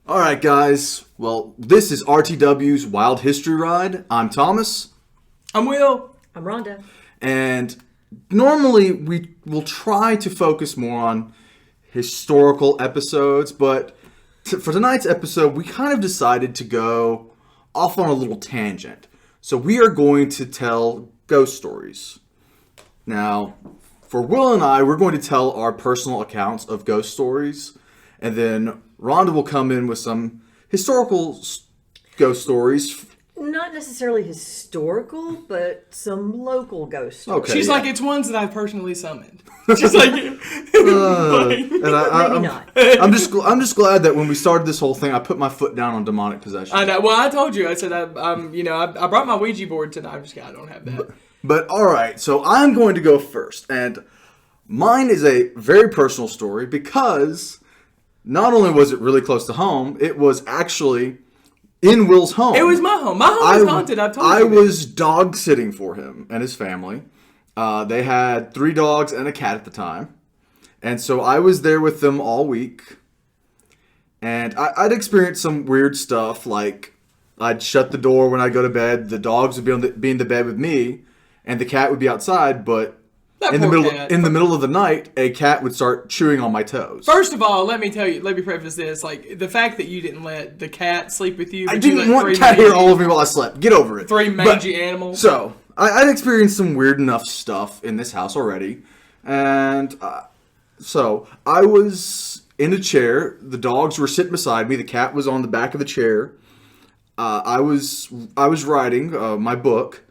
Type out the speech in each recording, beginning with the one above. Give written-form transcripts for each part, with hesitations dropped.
All right, guys. Well, this is RTW's Wild History Ride. I'm Thomas. I'm Will. I'm Rhonda. And normally we will try to focus more on historical episodes, but for tonight's episode, we kind of decided to go off on a little tangent. So we are going to tell ghost stories. Now, for Will and I, we're going to tell our personal accounts of ghost stories, and then Rhonda will come in with some historical ghost stories. Not necessarily historical, but some local ghost stories. Okay, She's yeah. like, it's ones that I've personally summoned. She's like, And Maybe not. I'm just glad that when we started this whole thing, I put my foot down on demonic possession. I know. Well, I told you. I said, I brought my Ouija board tonight. I'm just kidding. I don't have that. But all right, so I'm going to go first, and mine is a very personal story because not only was it really close to home, it was actually in Will's home. It was my home. My home is haunted. I've told you. I was dog sitting for him and his family. They had 3 dogs and a cat at the time, and so I was there with them all week. And I'd experienced some weird stuff, like I'd shut the door when I go to bed. The dogs would be in the bed with me, and the cat would be outside. But in the middle of the night, a cat would start chewing on my toes. First of all, let me preface this. Like, the fact that you didn't let the cat sleep with you. I didn't want cat hair all over me while I slept. Get over it. 3 mangy animals. So, I'd experienced some weird enough stuff in this house already. And so, I was in a chair. The dogs were sitting beside me. The cat was on the back of the chair. I was writing my book.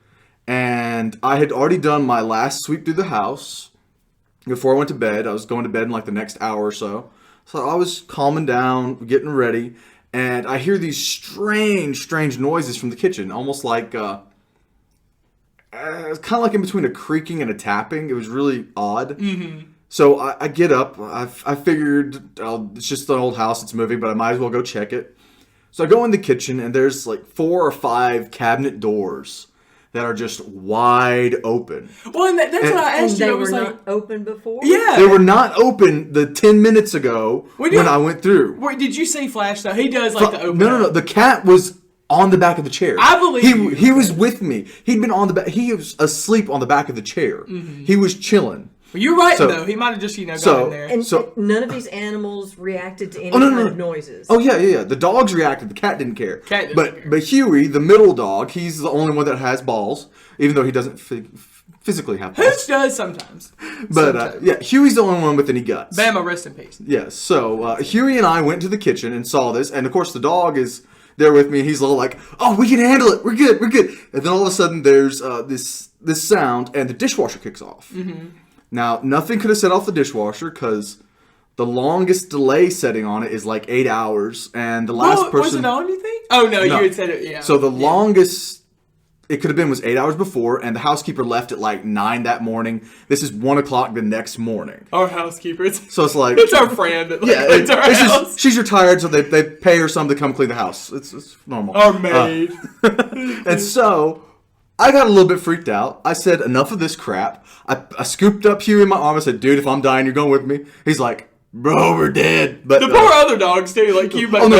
And I had already done my last sweep through the house before I went to bed. I was going to bed in like the next hour or so. So I was calming down, getting ready. And I hear these strange noises from the kitchen. Almost like, kind of like in between a creaking and a tapping. It was really odd. Mm-hmm. So I get up. I figured it's just an old house. It's moving, but I might as well go check it. So I go in the kitchen and there's like 4 or 5 cabinet doors that are just wide open. Well, and that's what I asked you. They I were was like, not open before? yeah. They were not open the 10 minutes ago when I went through. Wait, did you see Flash, though? He does like to open No. The cat was on the back of the chair. I believe he was with me. He'd been on the back. He was asleep on the back of the chair. Mm-hmm. He was chilling. Well, you're right, though. He might have just, gone in there. And none of these animals reacted to any of noises. Oh, yeah. The dogs reacted. The cat didn't care. Care. But Huey, the middle dog, he's the only one that has balls, even though he doesn't physically have balls. Hooch does sometimes. But, Huey's the only one with any guts. Bama, rest in peace. Yes, so Huey and I went to the kitchen and saw this, and of course the dog is there with me. He's all like, "Oh, we can handle it. We're good. And then all of a sudden there's this sound, and the dishwasher kicks off. Mm-hmm. Now, nothing could have set off the dishwasher because the longest delay setting on it is like 8 hours, and the last person... Was it on, you think? Oh, no, you had said it, yeah. So the longest it could have been was 8 hours before, and the housekeeper left at like 9 that morning. This is 1 o'clock the next morning. Our housekeeper. So it's like... It's our friend that cleans our house. She's retired, so they pay her some to come clean the house. It's normal. Our maid. And so... I got a little bit freaked out. I said, enough of this crap. I scooped up Huey in my arm. I said, dude, if I'm dying, you're going with me. He's like, bro, we're dead. But the poor other dogs, too. Like, you might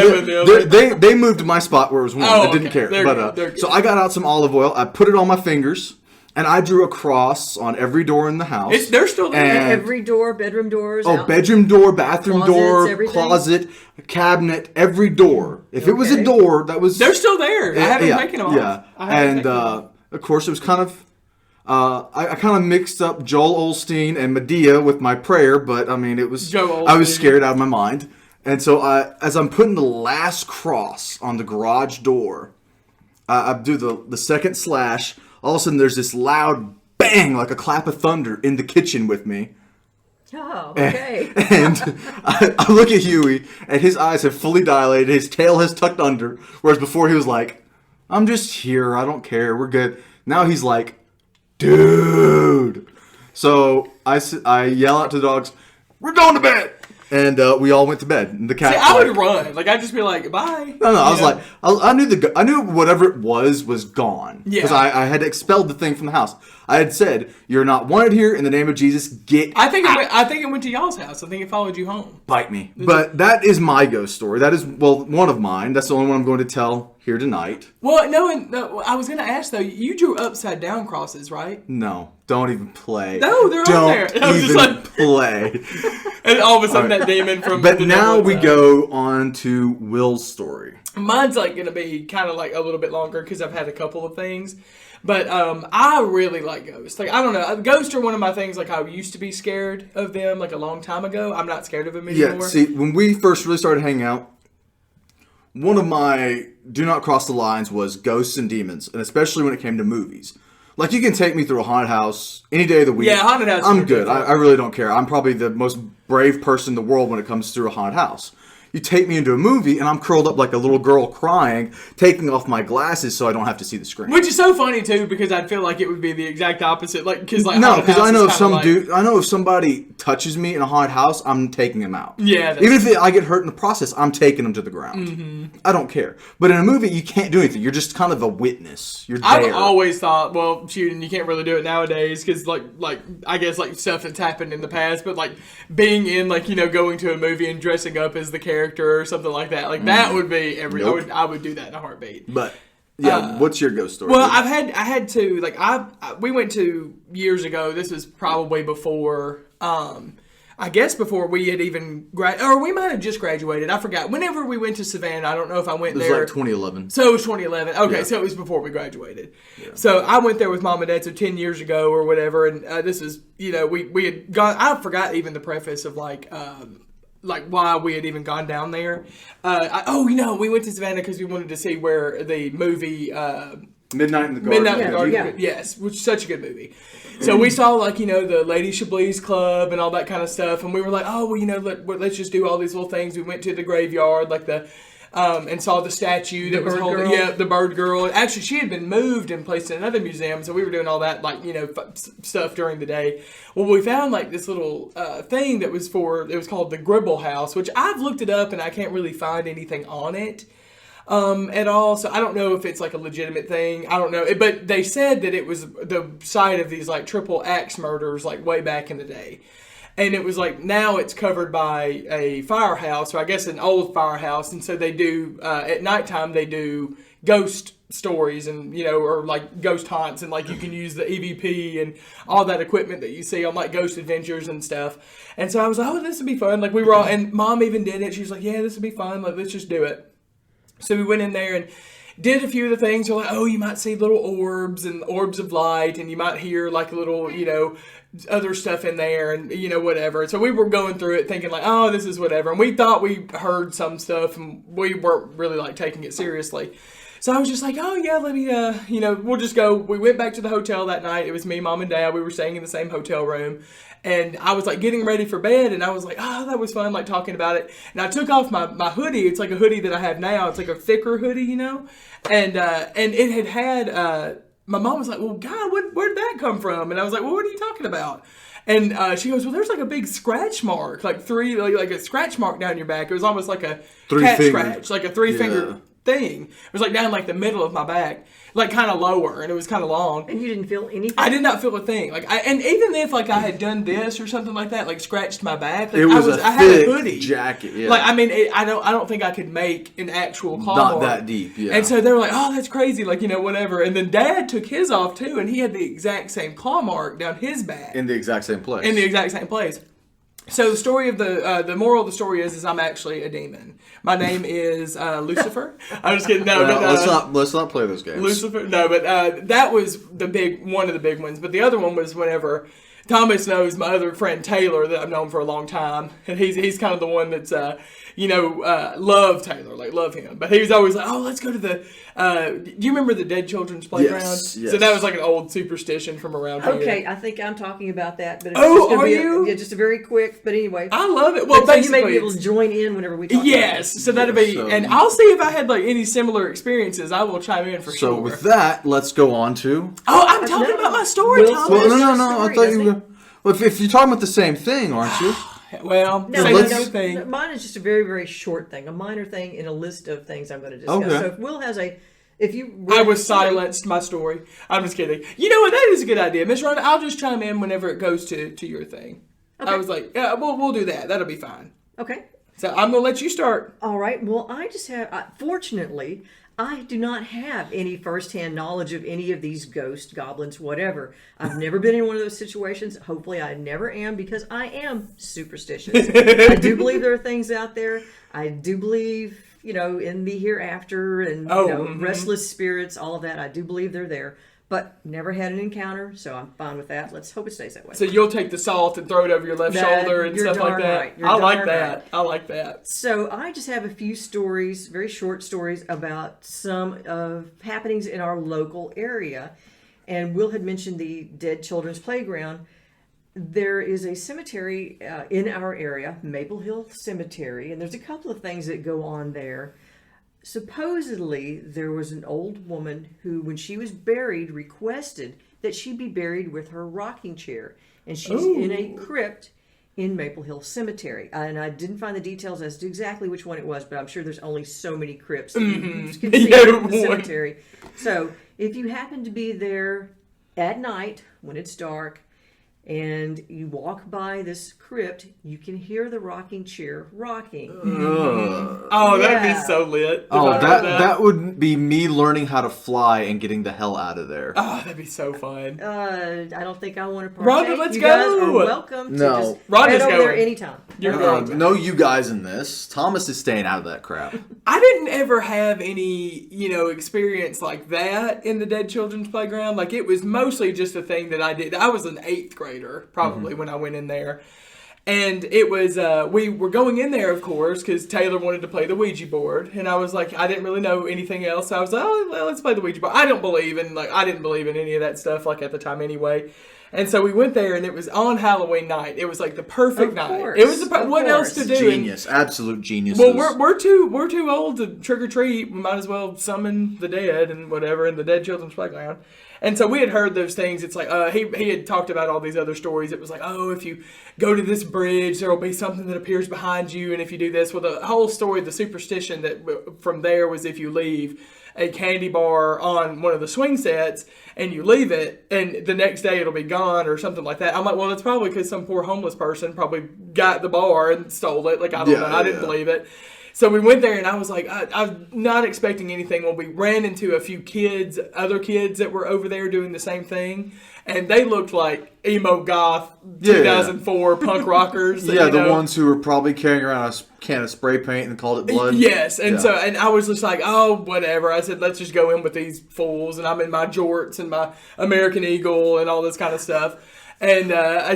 they moved to my spot where it was warm. Oh, They didn't care. They're good. So I got out some olive oil. I put it on my fingers. And I drew a cross on every door in the house. They're still there. Every door, bedroom doors. Bedroom door, bathroom door, everything. Closet, cabinet, every door. If it was a door, that was... They're still there. I haven't taken them off. Yeah. Of course, it was kind of... I kind of mixed up Joel Osteen and Medea with my prayer, but I mean, it was... I was scared out of my mind. And so as I'm putting the last cross on the garage door, I do the second slash. All of a sudden, there's this loud bang, like a clap of thunder in the kitchen with me. Oh, okay. And I look at Huey, and his eyes have fully dilated. His tail has tucked under, whereas before he was like, I'm just here. I don't care. We're good. Now he's like, dude. So I yell out to the dogs, we're going to bed. And we all went to bed. And the cat. See, I would run. Like I'd just be like, bye. No, I was like, I knew whatever it was gone. Yeah. Because I had expelled the thing from the house. I had said, "You're not wanted here. In the name of Jesus, get." I think it went to y'all's house. I think it followed you home. Bite me. But that is my ghost story. That is one of mine. That's the only one I'm going to tell here tonight. Well, no, I was going to ask though. You drew upside down crosses, right? No, don't even play. No, they're on there. Don't I was just even like- play. And all of a sudden that demon from. But the now devil we inside. go on to Will's story. Mine's like going to be kind of like a little bit longer because I've had a couple of things. But I really like ghosts. Like, I don't know. Ghosts are one of my things. Like, I used to be scared of them like a long time ago. I'm not scared of them anymore. Yeah, see, when we first really started hanging out, one of my do not cross the lines was ghosts and demons, and especially when it came to movies. Like, you can take me through a haunted house any day of the week. Yeah, haunted house. I'm good. I really don't care. I'm probably the most brave person in the world when it comes through a haunted house. You take me into a movie, and I'm curled up like a little girl crying, taking off my glasses so I don't have to see the screen. Which is so funny too, because I'd feel like it would be the exact opposite. Like, because like No, haunted because I house know is if kinda like- I know if somebody touches me in a haunted house, I'm taking them out. Yeah, that's even if I get hurt in the process, I'm taking them to the ground. Mm-hmm. I don't care. But in a movie, you can't do anything. You're just kind of a witness. You're there. I've always thought, well, shoot, and you can't really do it nowadays because, like I guess, like stuff that's happened in the past. But like being in, like going to a movie and dressing up as the character or something like that, like that would be Nope. I would do that in a heartbeit. But yeah, what's your ghost story? Well, I had to like we went to years ago. This was probably before. I guess before we had even or we might have just graduated. I forgot. Whenever we went to Savannah, I don't know if I went it was there. like 2011. So it was 2011. Okay, Yeah. so it was before we graduated. Yeah. So I went there with Mom and Dad, so 10 years ago or whatever. And this is, we had gone. I forgot even the preface of like why we had even gone down there. We went to Savannah because we wanted to see where the movie. Midnight in the Garden. Midnight in the Garden, yeah. yes, which is such a good movie. So we saw the Lady Chablis Club and all that kind of stuff, and we were like, oh well, let's just do all these little things. We went to the graveyard, and saw the statue that was bird holding, girl. the bird girl. Actually, she had been moved and placed in another museum, so we were doing all that stuff during the day. Well, we found this little thing that was it was called the Gribble House, which I've looked it up and I can't really find anything on it. At all, so I don't know if it's like a legitimate thing. I don't know, but they said that it was the site of these triple axe murders way back in the day, and it was now it's covered by a firehouse, or I guess an old firehouse, and so they do at nighttime they do ghost stories and or ghost haunts, and you can use the EVP and all that equipment that you see on Ghost Adventures and stuff. And so I was like, oh, this would be fun. We were all, and Mom even did it. She was like, yeah, this would be fun. Let's just do it. So we went in there and did a few of the things. We're you might see little orbs and orbs of light, and you might hear little, other stuff in there, and whatever. So we were going through it thinking oh, this is whatever. And we thought we heard some stuff, and we weren't really taking it seriously. So I was just oh yeah, let me, we'll just go. We went back to the hotel that night. It was me, Mom, and Dad. We were staying in the same hotel room. And I was getting ready for bed, and I was oh, that was fun, talking about it. And I took off my hoodie. It's a hoodie that I have now. It's a thicker hoodie, and it had my mom was well, God, where did that come from? And I was well, what are you talking about? And she goes, well, there's a big scratch mark, three, like a scratch mark down your back. It was almost like a cat scratch, like a three-finger thing. It was down the middle of my back, kind of lower, and it was kind of long. And you didn't feel anything? I did not feel a thing. And even if I had done this or something like that, scratched my back, it was I had a hoodie jacket. Yeah. I don't think I could make an actual claw Not mark. that deep. Yeah. And so they were oh, that's crazy, whatever. And then Dad took his off too, and he had the exact same claw mark down his back in the exact same place. So the story of the moral of the story is I'm actually a demon. My name is Lucifer. I'm just kidding. No, let's not play those games. Lucifer. No, but that was one of the big ones. But the other one was whenever Thomas knows my other friend Taylor that I've known for a long time, and he's kind of the one that's love Taylor, love him. But he was always oh, let's go to the. Do you remember the Dead Children's Playground? Yes. So that was an old superstition from around here. Okay, I think I'm talking about that. But it's are you? Just a very quick. But anyway, I love it. Well, so basically, you may be able to join in whenever we talk. Yes, so that'll be, and I'll see if I had any similar experiences. I will chime in for sure. So with that, let's go on to. Oh, I'm talking about my story, Thomas. Well, no. I thought you were. Well, if you're talking about the same thing, aren't you? Well, No, say let's- the thing. no, mine is just a very, very short thing, a minor thing in a list of things I'm going to discuss. Okay. So if Will has if you I was silenced my story. I'm just kidding. You know what? That is a good idea, Miss Rhonda. I'll just chime in whenever it goes to your thing. Okay. I was like, yeah, we'll do that. That'll be fine. Okay. So I'm gonna let you start. All right. Well, I just have, fortunately, I do not have any firsthand knowledge of any of these ghosts, goblins, whatever. I've never been in one of those situations. Hopefully, I never am because I am superstitious. I do believe there are things out there. I do believe, in the hereafter and restless spirits, all of that. I do believe they're there, but never had an encounter, so I'm fine with that. Let's hope it stays that way. So you'll take the salt and throw it over your left shoulder and you're stuff like darn that. right. You're I like darn that. right. I like that. So I just have a few stories, very short stories about some happenings in our local area. And Will had mentioned the Dead Children's Playground. There is a cemetery in our area, Maple Hill Cemetery, and there's a couple of things that go on there. Supposedly, there was an old woman who, when she was buried, requested that she be buried with her rocking chair. And she's in a crypt in Maple Hill Cemetery. And I didn't find the details as to exactly which one it was, but I'm sure there's only so many crypts that you can see in the cemetery. So if you happen to be there at night when it's dark and you walk by this crypt, you can hear the rocking chair rocking. Oh, that'd be Yeah. so lit. Oh, If I that heard that would be me learning how to fly and getting the hell out of there. Oh, that'd be so fun. I don't think I want to partake. Rhonda, let's you guys go. are welcome to No. just Rhonda's head over there going. anytime. You're Uh, going. no, you guys in this. Thomas is staying out of that crap. I didn't ever have any, experience like that in the Dead Children's Playground. Like, it was mostly just a thing that I did. I was an 8th grader, probably, when I went in there. And it was, we were going in there, of course, because Taylor wanted to play the Ouija board. And I was like, I didn't really know anything else. So I was like, oh, well, let's play the Ouija board. I didn't believe in any of that stuff, like, at the time anyway. And so we went there, and it was on Halloween night. It was like the perfect night. course, It was of what else to course. do? And- Genius, absolute genius. well, we're too old to trick or treat. We might as well summon the dead and whatever in the Dead Children's Playground. And so we had heard those things. It's like he had talked about all these other stories. It was like, oh, if you go to this bridge, there will be something that appears behind you, and if you do this, well, the whole story, the superstition that from there was if you leave a candy bar on one of the swing sets and you leave it and the next day it'll be gone or something like that. I'm like, well, it's probably because some poor homeless person probably got the bar and stole it. Like, I don't know. I didn't believe it. So we went there and I was like, I was not expecting anything. Well, we ran into a few other kids that were over there doing the same thing. And they looked like emo goth 2004 punk rockers. Yeah, the ones who were probably carrying around a can of spray paint and called it blood. Yes, and so I was just like, oh, whatever. I said, let's just go in with these fools, and I'm in my jorts and my American Eagle and all this kind of stuff. And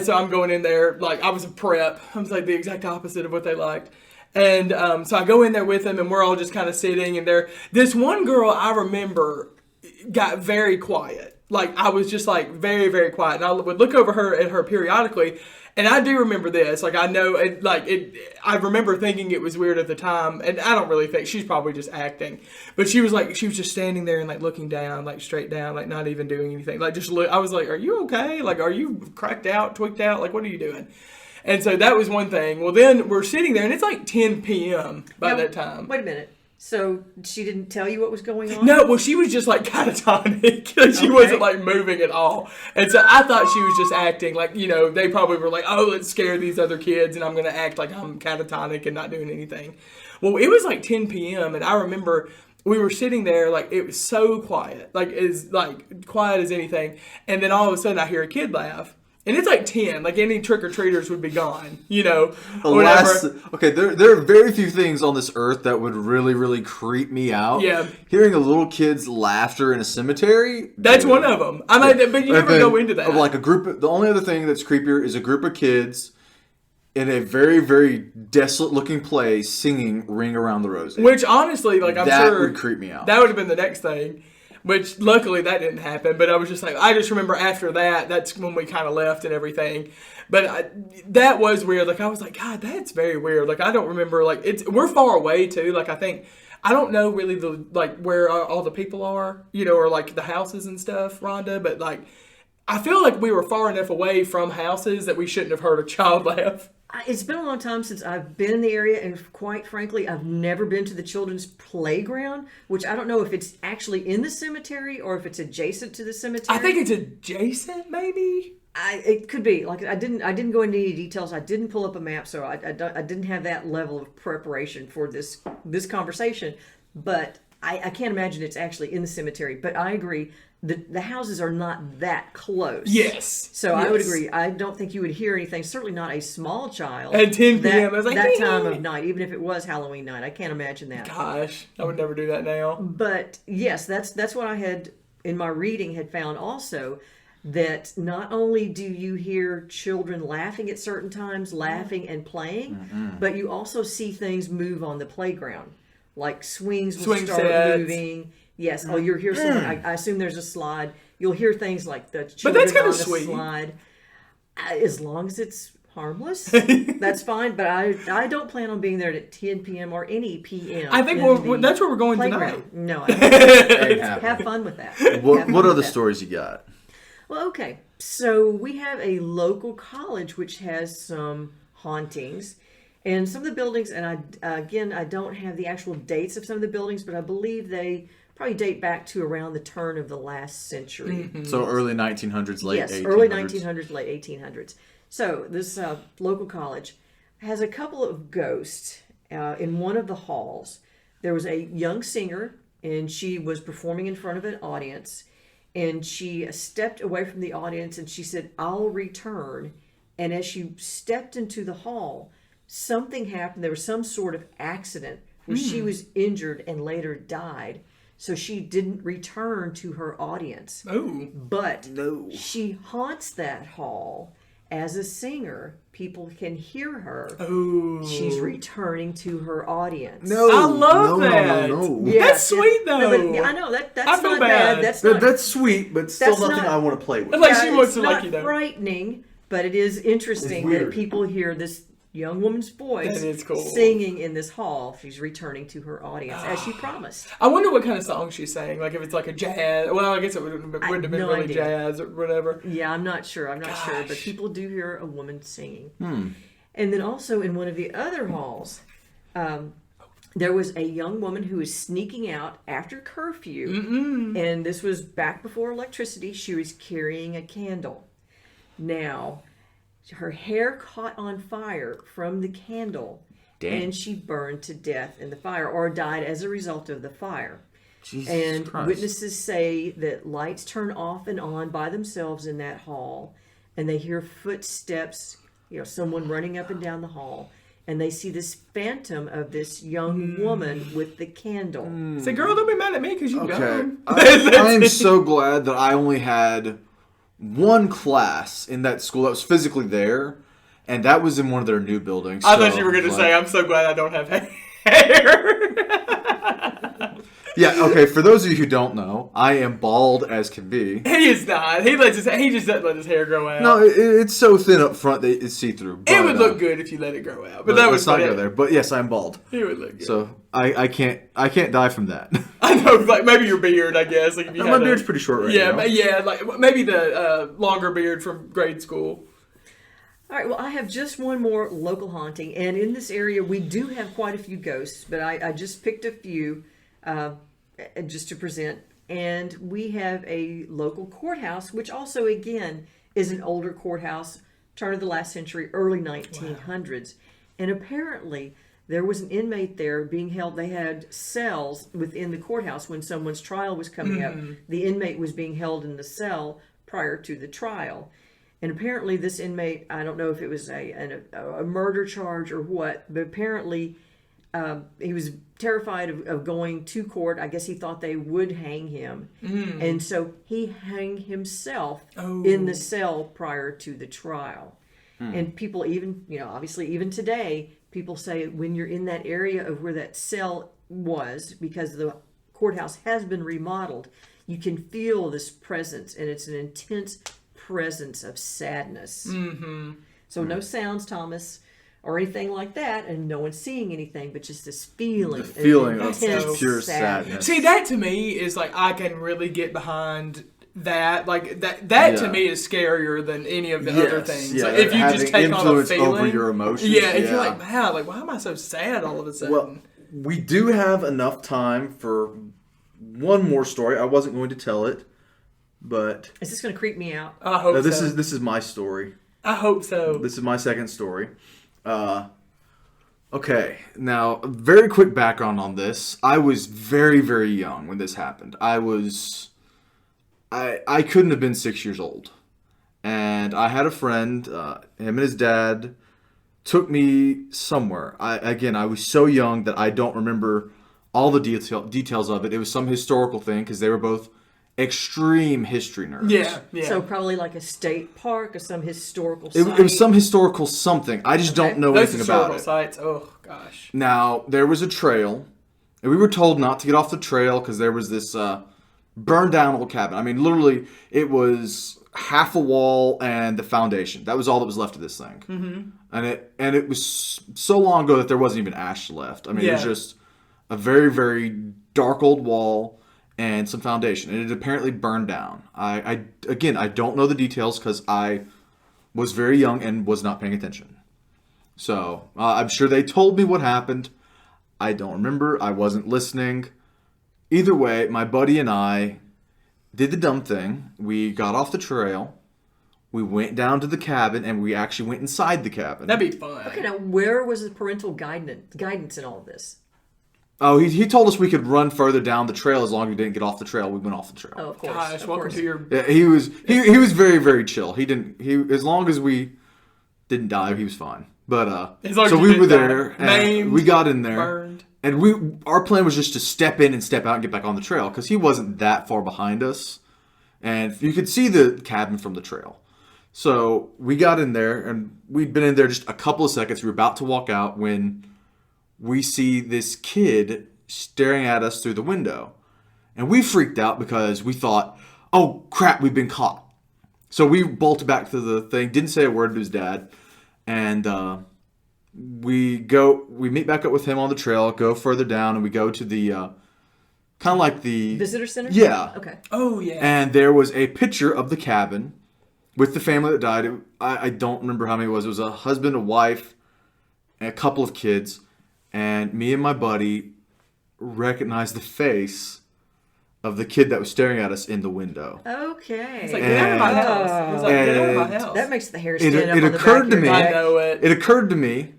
so I'm going in there like I was a prep. I was like the exact opposite of what they liked. And so I go in there with them, and we're all just kind of sitting. And this one girl I remember got very quiet. Like, I was just like very, very quiet. And I would look over at her periodically. And I do remember this. Like, I know, I remember thinking it was weird at the time. And I don't really think, she's probably just acting. But she was just standing there and like looking down, like straight down, like not even doing anything. Like, just look, I was like, are you okay? Like, are you cracked out, tweaked out? Like, what are you doing? And so that was one thing. Well, then we're sitting there and it's like 10 p.m. by that time. Wait a minute. So she didn't tell you what was going on? No, well, she was just like catatonic. She wasn't like moving at all. And so I thought she was just acting like, they probably were like, oh, let's scare these other kids and I'm going to act like I'm catatonic and not doing anything. Well, it was like 10 p.m. and I remember we were sitting there, like, it was so quiet, like, as like quiet as anything. And then all of a sudden I hear a kid laugh. And it's like 10, like any trick-or-treaters would be gone, whatever. Okay, there are very few things on this earth that would really, really creep me out. Yeah. Hearing a little kid's laughter in a cemetery. That's one of them. I mean, but you never go into that. Like the only other thing that's creepier is a group of kids in a very, very desolate-looking place singing Ring Around the Rosie. Which, honestly, like, I'm that sure... That would creep me out. That would have been the next thing. Which, luckily, that didn't happen. But I was just like, I just remember after that's when we kind of left and everything. But that was weird. Like, I was like, God, that's very weird. Like, I don't remember, like, we're far away, too. Like, I don't know really where all the people are, or, like, the houses and stuff, Rhonda. But, like, I feel like we were far enough away from houses that we shouldn't have heard a child laugh. It's been a long time since I've been in the area, and quite frankly, I've never been to the children's playground, which I don't know if it's actually in the cemetery or if it's adjacent to the cemetery. I think it's adjacent, maybe. It could be. Like I didn't go into any details. I didn't pull up a map, so I didn't have that level of preparation for this conversation. But I can't imagine it's actually in the cemetery. But I agree. The houses are not that close. Yes. So I would agree. I don't think you would hear anything. Certainly not a small child At 10 p.m. I was like, that time of night, even if it was Halloween night. I can't imagine that. Gosh, I would never do that now. But yes, that's what I had in my reading had found also, that not only do you hear children laughing at certain times, laughing and playing, but you also see things move on the playground, like swings will Swing start sets. moving. Yes. Oh, you'll hear someone. I assume there's a slide. You'll hear things like the But children that's kind on of the sweet. slide. As long as it's harmless, that's fine. But I don't plan on being there at 10 p.m. or any p.m. I think that's where we're going playground. tonight. No, Ain't happening. have fun with that. What Have fun other with that. stories you got? Well, okay. So we have a local college which has some hauntings. And some of the buildings, and I don't have the actual dates of some of the buildings, but I believe they probably date back to around the turn of the last century. So early 1900s, late 1800s. Yes, early 1900s, late 1800s. So this local college has a couple of ghosts in one of the halls. There was a young singer, and she was performing in front of an audience, and she stepped away from the audience, and she said, "I'll return." And as she stepped into the hall, something happened. There was some sort of accident where she was injured and later died. So she didn't return to her audience. Oh. But No. she haunts that hall as a singer. People can hear her. Oh. She's returning to her audience. No. I love no, that. No, no, no. Yeah, That's sweet, though. No, but I know that's I feel not bad. That's not, That's sweet, but still That's nothing not- I want to play with. Like she yeah, wants it's to not like you, though. frightening, but it is interesting It's that weird. people hear this young woman's voice That is cool. singing in this hall. She's returning to her audience as she promised. I wonder what kind of song she sang. Like if it's like a jazz. Well, I guess it wouldn't have been no really idea. jazz or whatever. Yeah, I'm not sure. But Gosh. people do hear a woman singing. And then also in one of the other halls, there was a young woman who was sneaking out after curfew. And this was back before electricity. She was carrying a candle. Now, her hair caught on fire from the candle, Damn. and she burned to death in the fire or died as a result of the fire. Jesus And Christ. witnesses say that lights turn off and on by themselves in that hall, and they hear footsteps, someone running up and down the hall, and they see this phantom of this young woman with the candle. Say, girl, don't be mad at me because you Okay. dumb. I am so glad that I only had one class in that school that was physically there, and that was in one of their new buildings. I so, thought you were going to like- say, I'm so glad I don't have hair. Yeah, okay, for those of you who don't know, I am bald as can be. He is not. He just doesn't let his hair grow out. No, it's so thin up front that it's see-through. it would look but, good if you let it grow out. But that let's was not go there. But yes, I'm bald. It would look good. So I can't die from that. I know, like maybe your beard, I guess. Like if you My had beard's pretty short right yeah, now. yeah, like maybe the longer beard from grade school. All right, well, I have just one more local haunting, and in this area we do have quite a few ghosts, but I just picked a few just to present. And we have a local courthouse, which also, again, is an older courthouse, turn of the last century, early 1900s. And apparently there was an inmate there being held. They had cells within the courthouse when someone's trial was coming up. The inmate was being held in the cell prior to the trial. And apparently this inmate, I don't know if it was a murder charge or what, but apparently he was terrified of going to court. I guess he thought they would hang him. And so he hung himself in the cell prior to the trial. And people even, obviously even today, people say when you're in that area of where that cell was, because the courthouse has been remodeled, you can feel this presence, and it's an intense presence of sadness. So no sounds, Thomas, or anything like that, and no one's seeing anything, but just this feeling. The feeling of intense just pure sadness. See, that to me is like I can really get behind that to Yeah. me is scarier than any of the other things. Yeah, Like, if you having just take on a influence feeling over your emotions. Yeah, if you're like, man, like, why am I so sad all of a sudden? Well, we do have enough time for one more story. I wasn't going to tell it, but Is this going to creep me out? I hope so. this is my story. I hope so. This is my second story. Okay, now a very quick background on this. I was very, very young when this happened. I couldn't have been 6 years old, and I had a friend. Him and his dad took me somewhere. I was so young that I don't remember all the details of it. It was some historical thing because they were both extreme history nerds. Yeah. So probably like a state park or some historical site. It was some historical something. I just don't know Those anything about historical it. sites, oh gosh. Now, there was a trail, and we were told not to get off the trail because there was this burned down old cabin. I mean, literally, it was half a wall and the foundation. That was all that was left of this thing. Mm-hmm. And it was so long ago that there wasn't even ash left. I mean, it was just a very, very dark old wall and some foundation, and it apparently burned down. I don't know the details because I was very young and was not paying attention. So I'm sure they told me what happened. I don't remember. I wasn't listening. Either way, my buddy and I did the dumb thing. We got off the trail. We went down to the cabin, and we actually went inside the cabin. That'd be fun. Okay, now where was the parental guidance in all of this? Oh, he told us we could run further down the trail as long as we didn't get off the trail. We went off the trail. Oh, of course. Gosh, of welcome course. to your... Yeah, he was very, very chill. As long as we didn't die, he was fine. But As long as so you we didn't were die. there, and Maimed, we got in there, burned. and our plan was just to step in and step out and get back on the trail because he wasn't that far behind us, and you could see the cabin from the trail. So we got in there, and we'd been in there just a couple of seconds. We were about to walk out when we see this kid staring at us through the window. And we freaked out because we thought, oh crap, we've been caught. So we bolted back to the thing, didn't say a word to his dad. And we meet back up with him on the trail, go further down, and we go to the, kind of like the... Visitor center? Yeah. Okay. Oh, yeah. And there was a picture of the cabin with the family that died. I don't remember how many it was. It was a husband, a wife, and a couple of kids. And me and my buddy recognized the face of the kid that was staring at us in the window. Okay. It's like, get out of my house. It was like, get out of my house. That makes the hair stand up It on the occurred back to of me. your I neck. know it. It occurred to me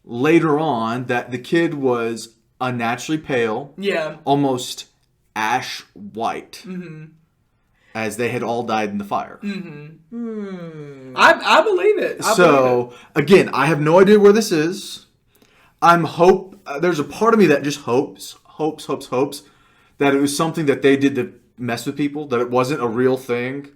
later on that the kid was unnaturally pale, Yeah. almost ash white, as they had all died in the fire. I believe it. I believe So again, I have no idea where this is. There's a part of me that just hopes that it was something that they did to mess with people, that it wasn't a real thing,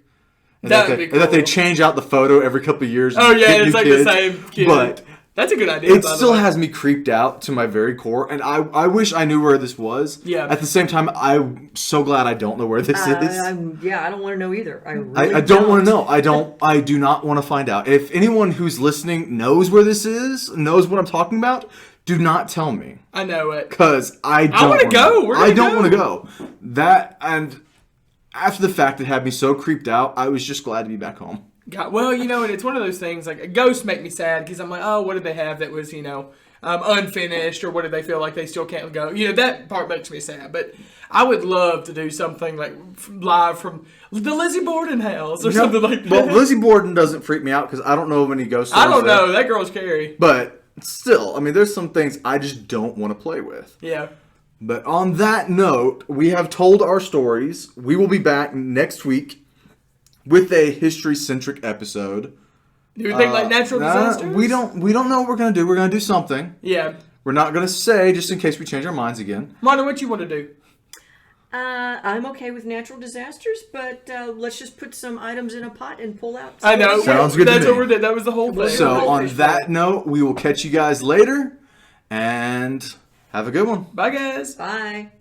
and That'd be and that they cool. change out the photo every couple of years. Oh and yeah, get it's new like kids. the same kid. But that's a good idea. it by the still way. has me creeped out to my very core, and I wish I knew where this was. Yeah. At the same time, I'm so glad I don't know where this is. I don't want to know either. I really I don't want to know. I do not want to find out. If anyone who's listening knows where this is, knows what I'm talking about, do not tell me. I know it. Because I don't wanna go. We're gonna I don't go. want to go. That, and after the fact, it had me so creeped out, I was just glad to be back home. God, well, and it's one of those things, like, ghosts make me sad, because I'm like, oh, what did they have that was, unfinished, or what did they feel like they still can't go? That part makes me sad, but I would love to do something, like, live from the Lizzie Borden house, or something like that. Well, Lizzie Borden doesn't freak me out, because I don't know of any ghost I stories don't there. know, that girl's scary. But still, I mean, there's some things I just don't want to play with. Yeah. But on that note, we have told our stories. We will be back next week with a history-centric episode. Do you think, like, natural disasters? We don't know what we're going to do. We're going to do something. Yeah. We're not going to say, just in case we change our minds again. Rhonda, what you want to do? I'm okay with natural disasters, but let's just put some items in a pot and pull out. I know. Sounds good to That's me. what we're doing. That was the whole thing. So on fish that note, we will catch you guys later, and have a good one. Bye, guys. Bye.